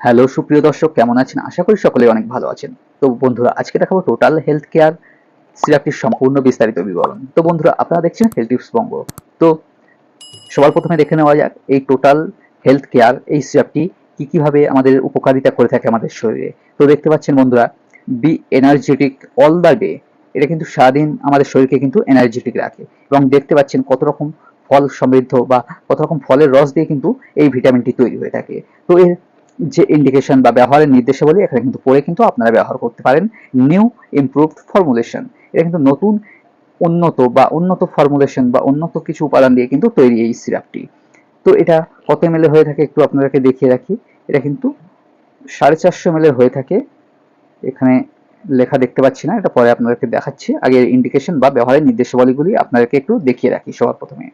Hello সুপ্রিয় দর্শক, কেমন আছেন? আশা করি সকলেই অনেক ভালো আছেন। তো বন্ধুরা, আজকে দেখাবো টোটাল হেলথ কেয়ার সিরাপটির সম্পূর্ণ বিস্তারিত বিবরণ। তো বন্ধুরা, আপনারা দেখছেন হেলথ টিপস বঙ্গ। তো সবার প্রথমে দেখে নেওয়া যাক এই টোটাল হেলথ কেয়ার এই সিরাপটি কিভাবে আমাদের উপকারিতা করে থাকে আমাদের শরীরে। তো দেখতে পাচ্ছেন বন্ধুরা, be energetic all the day. এটা কিন্তু সারাদিন আমাদের শরীরকে কিন্তু এনার্জেটিক রাখে। এবং দেখতে পাচ্ছেন কত রকম ফল সমৃদ্ধ বা কত রকম ফলের রস দিয়ে কিন্তু এই ভিটামিনটি তৈরি হয়ে থাকে। তো এর যে ইন্ডিকেশন বা ব্যবহারের নির্দেশাবলী এখানে কিন্তু পড়ে কিন্তু আপনারা ব্যবহার করতে পারেন। নিউ ইমপ্রুভড ফর্মুলেশন, এটা কিন্তু নতুন উন্নত ফর্মুলেশন বা উন্নত কিছু উপাদান দিয়ে কিন্তু তৈরি এই সিরাপটি। তো এটা কত এম হয়ে থাকে একটু আপনাদেরকে দেখিয়ে রাখি। এটা কিন্তু 450 ml হয়ে থাকে। এখানে লেখা দেখতে পাচ্ছি না, এটা পরে আপনাদেরকে দেখাচ্ছি। আগে ইন্ডিকেশন বা ব্যবহারের নির্দেশাবলীগুলি আপনাদেরকে একটু দেখিয়ে রাখি সবার প্রথমে।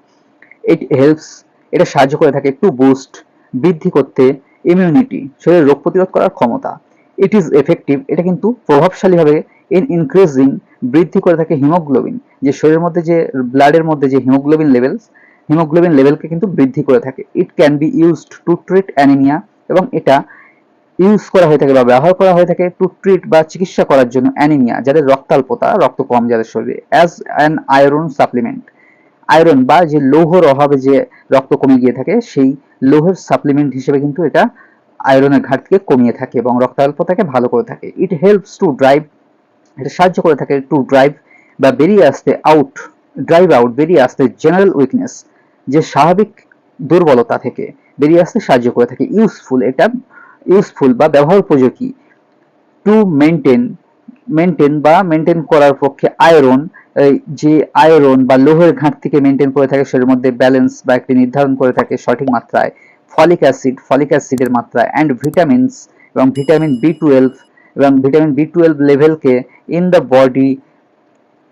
ইট হেল্পস, এটা সাহায্য করে থাকে টু বুস্ট, বৃদ্ধি করতে ইমিউনিটি, শরীরের রোগ প্রতিরোধ করার ক্ষমতা। ইট ইজ এফেক্টিভ, এটা কিন্তু প্রভাবশালীভাবে ইন ইনক্রিজিং, বৃদ্ধি করে থাকে হিমোগ্লোবিন, যে শরীরের মধ্যে যে ব্লাডের মধ্যে যে হিমোগ্লোবিন লেভেলকে কিন্তু বৃদ্ধি করে থাকে। It can be used to treat anaemia, এবং এটা ইউজ করা হয়ে থাকে বা ব্যবহার করা হয়ে থাকে টু ট্রিট বা চিকিৎসা করার জন্য অ্যানিমিয়া, যাদের রক্তাল্পতা, রক্ত কম যাদের শরীরে, as an iron supplement. Iron বা যে লৌহর অভাবে যে রক্ত কমে গিয়ে থাকে, সেই লৌহের সাপ্লিমেন্ট হিসেবে কিন্তু এটা আয়রনের ঘাটতিকে কমিয়ে থাকে এবং রক্তাল্পতাকে ভালো করে থাকে। ইট হেল্পস টু ড্রাইভ, এটা সাহায্য করে থাকে টু ড্রাইভ বা বেরিয়ে আসতে আউট, ড্রাইভ আউট বেরিয়ে আসতে জেনারেল উইকনেস, যে স্বাভাবিক দুর্বলতা থেকে বেরিয়ে আসতে সাহায্য করে থাকে। ইউজফুল, এটা ইউজফুল বা ব্যবহার উপযোগী। টু মেনটেন করার পক্ষে আয়রন, যে আয়রন বা লোহের ঘাটতিকে মেনটেন করে থাকে শরীরের মধ্যে, ব্যালেন্স বা একটি নির্ধারণ করে থাকে সঠিক মাত্রায়। ফলিক অ্যাসিডের মাত্রা অ্যান্ড ভিটামিনস, এবং ভিটামিন বি টুয়েলভ লেভেলকে ইন দ্য বডি,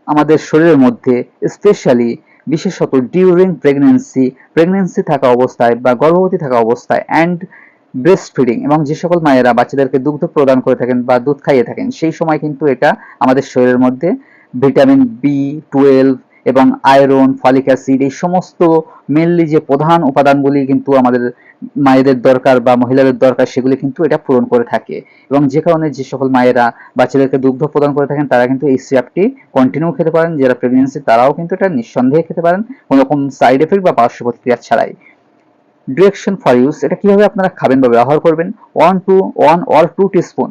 আমাদের শরীরের মধ্যে, স্পেশালি বিশেষত ডিউরিং প্রেগনেন্সি থাকা অবস্থায় বা গর্ভবতী থাকা অবস্থায়, অ্যান্ড ব্রেস্ট ফিডিং, এবং যে সকল মায়েরা বাচ্চাদেরকে দুগ্ধ প্রদান করে থাকেন বা দুধ খাইয়ে থাকেন, সেই সময় কিন্তু এটা আমাদের শরীরের মধ্যে ভিটামিন বি 12 এবং আয়রন, ফলিক অ্যাসিড, এই সমস্ত মেনলি যে প্রধান উপাদানগুলি কিন্তু আমাদের মায়েদের দরকার বা মহিলাদের দরকার, সেগুলি কিন্তু এটা পূরণ করে থাকে। এবং যে কারণে যে সকল মায়েরা বাচ্চাদেরকে দুগ্ধ প্রদান করে থাকেন, তারা কিন্তু এই সিরাপটি কন্টিনিউ খেতে পারেন। যারা প্রেগনেন্সি, তারাও কিন্তু এটা নিঃসন্দেহে খেতে পারেন, কোনো রকম সাইড এফেক্ট বা পার্শ্ব প্রতিক্রিয়া ছাড়াই। ডিরেকশন ফর ইউজ, এটা কিভাবে আপনারা খাবেন বা ব্যবহার করবেন। 1 or 2 টিস্পুন,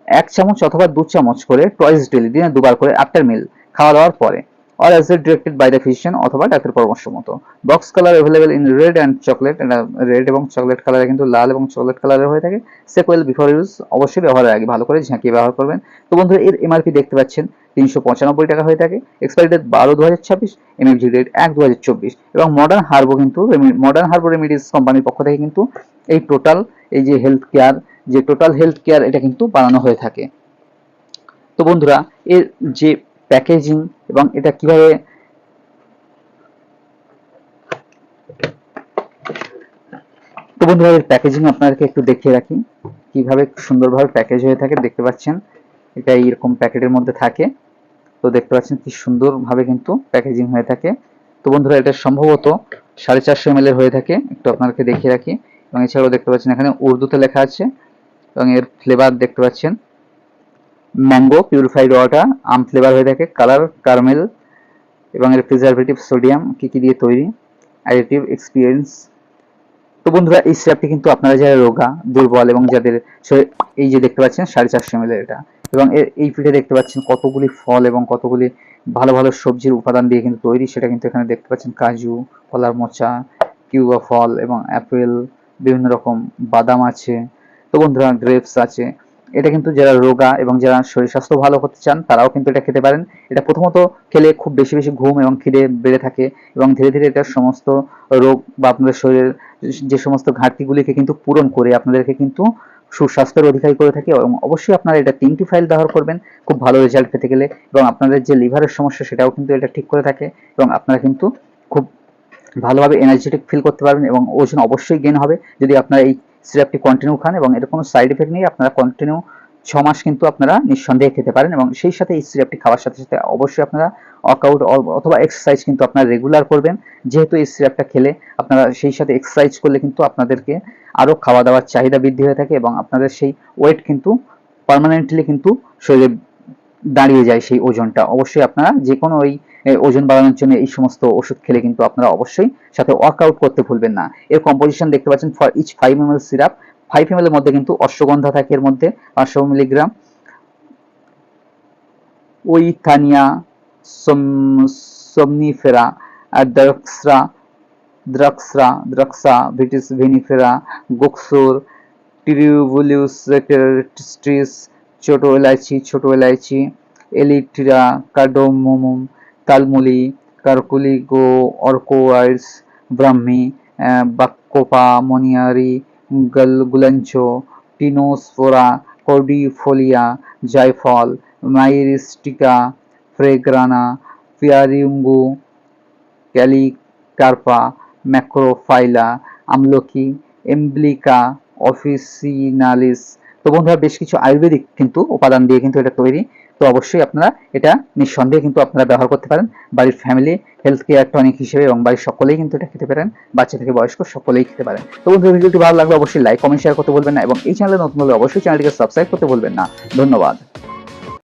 1 চামচ অথবা 2 চামচ করে টয়েস ডেলি, দিনে দুবার করে আফটার মিল, খাওয়া দাওয়ার পরে। Or as directed by the physician, অথবা ডাক্তার পরামর্শ মতো। Box colour available in red and chocolate, এটা রেড এবং চকলেট কালারে, কিন্তু লাল এবং চকলেট কালারের হয়ে থাকে। সেকুয়েল বিফোর ইউজ, অবশ্যই ব্যবহারের আগে ভালো করে ঝাঁকিয়ে ব্যবহার করবেন। তো বন্ধুরা, এর এমআরপি দেখতে পাচ্ছেন 395 টাকা হয়ে থাকে। Expiry date 12/2026, MFG date 1/2024। এবং মডার্ন হার্বো রেমিডিস কোম্পানির পক্ষ থেকে কিন্তু এই টোটাল, এই যে টোটাল হেলথ কেয়ার, এটা কিন্তু বানানো হয়ে থাকে। তো বন্ধুরা, এর যে প্যাকেজিং এবং এটা কিভাবে, তো বন্ধুরা এর প্যাকেজিং আপনাদেরকে একটু দেখিয়ে রাখি কিভাবে সুন্দরভাবে প্যাকেজ হয়ে থাকে। দেখতে পাচ্ছেন এটা এইরকম প্যাকেটের মধ্যে থাকে। তো দেখতে পাচ্ছেন কি সুন্দরভাবে কিন্তু প্যাকেজিং হয়ে থাকে। তো বন্ধুরা, এটা সম্ভবত 450 ml হয়ে থাকে, একটু আপনাদেরকে দেখিয়ে রাখি। এবং এছাড়াও দেখতে পাচ্ছেন এখানে উর্দুতে লেখা আছে, এবং এর ফ্লেভার দেখতে পাচ্ছেন ম্যাঙ্গো পিউরিফাইড ওয়াটার, আম ফ্লেভার হয়ে থাকে, কালার কারামেল, এবং এর প্রিজারভেটিভ সোডিয়াম কি কি দিয়ে তৈরি, অ্যাডিটিভ এক্সপিরিয়েন্স। তো বন্ধুরা, এই সিরাপটি কিন্তু আপনারা যারা রোগা, দুর্বল, এবং যাদের এই যে দেখতে পাচ্ছেন 450 ml এটা, এবং এই পিঠে দেখতে পাচ্ছেন কতগুলি ফল এবং কতগুলি ভালো ভালো সবজির উপাদান দিয়ে কিন্তু তৈরি। সেটা কিন্তু এখানে দেখতে পাচ্ছেন কাজু, কলার মোচা, কিউবা ফল এবং অ্যাপেল, বিভিন্ন রকম বাদাম আছে। তো বন্ধুরা, গ্রেপস আছে। এটা কিন্তু যারা রোগা এবং যারা শরীর স্বাস্থ্য ভালো করতে চান, তারাও কিন্তু এটা খেতে পারেন। এটা প্রথমত খেলে খুব বেশি বেশি ঘুম এবং খিদে বেড়ে থাকে, এবং ধীরে ধীরে এটা সমস্ত রোগ বা আপনাদের শরীরের যে সমস্ত ঘাটতিগুলিকে কিন্তু পূরণ করে আপনাদেরকে কিন্তু সুস্বাস্থ্যের অধিকারী করে থাকে। এবং অবশ্যই আপনারা এটা 3টি ফাইল ব্যবহার করবেন খুব ভালো রেজাল্ট পেতে গেলে। এবং আপনাদের যে লিভারের সমস্যা, সেটাও কিন্তু এটা ঠিক করে থাকে, এবং আপনারা কিন্তু খুব ভালোভাবে এনার্জেটিক ফিল করতে পারবেন, এবং ওজন অবশ্যই গেইন হবে যদি আপনারা এই সিরাপটি কন্টিনিউ খান। এবং এর কোনো সাইড এফেক্ট নেই, আপনারা কন্টিনিউ 6 মাস কিন্তু আপনারা নিঃসন্দেহে খেতে পারেন এবং সেই সাথে এই সিরাপটি খাওয়ার সাথে সাথে অবশ্যই আপনারা ওয়ার্কআউট অথবা এক্সারসাইজ কিন্তু আপনারা রেগুলার করবেন। যেহেতু এই সিরাপটা খেলে আপনারা সেই সাথে এক্সারসাইজ করলে কিন্তু আপনাদেরকে আরও খাওয়া দাওয়ার চাহিদা বৃদ্ধি হয়ে থাকে এবং আপনাদের সেই ওয়েট কিন্তু পার্মানেন্টলি কিন্তু শরীরে দাঁড়িয়ে যায় সেই ওজনটা। অবশ্যই আপনারা যে কোনো ওই ওজন বাড়ানোর জন্য এই সমস্ত ওষুধ খেলে কিন্তু আপনারা অবশ্যই সাথে ওয়ার্কআউট করতে ভুলবেন না। এর কম্পোজিশন দেখতে পাচ্ছেন, for each 5 ml syrup 5 ml এর মধ্যে কিন্তু অশ্বগন্ধা থাকে, এর মধ্যে 500 মিলিগ্রাম, ওইথানিয়া somnifera, দ্রাক্ষা, ভিটিস ভিনিফেরা, গোক্সুর, টিরিউবুলিউস টেস্টিস, ছোট এলাইচি, এলিট্রা, কার্ডোমোম, তালমুলি, কার্কুলিগো, অর্কোয়াইডস, ব্রাহ্মী, বাক্কোপা, মনিয়ারি, গুলাঞ্চো, টিনোস্পোরা, কর্ডিফোলিয়া, জায়ফল, মাইরিস্টিকা, ফ্রেগ্রানা, পিয়ারিঙ্গু, ক্যালিকার্পা, ম্যাক্রোফাইলা, আমলকি, এমব্লিকা, অফিসিনালিস। তো বন্ধুরা, বেশ কিছু আয়ুর্বেদিক কিন্তু উপাদান দিয়ে কিন্তু এটা তৈরি। তো অবশ্যই আপনারা এটা নিঃসন্দেহে কিন্তু আপনারা ব্যবহার করতে পারেন বাড়ির ফ্যামিলি হেলথ কেয়ার টনিক হিসেবে এবং বাড়ির সকলেই কিন্তু এটা খেতে পারেন, বাচ্চা থেকে বয়স্ক সকলেই খেতে পারেন। তো বন্ধুরা, ভিডিওটি ভালো লাগলে অবশ্যই লাইক কমেন্ট শেয়ার করতে ভুলবেন না এবং এই চ্যানেলে নতুন হলে অবশ্যই চ্যানেলটিকে সাবস্ক্রাইব করতে ভুলবেন না। ধন্যবাদ।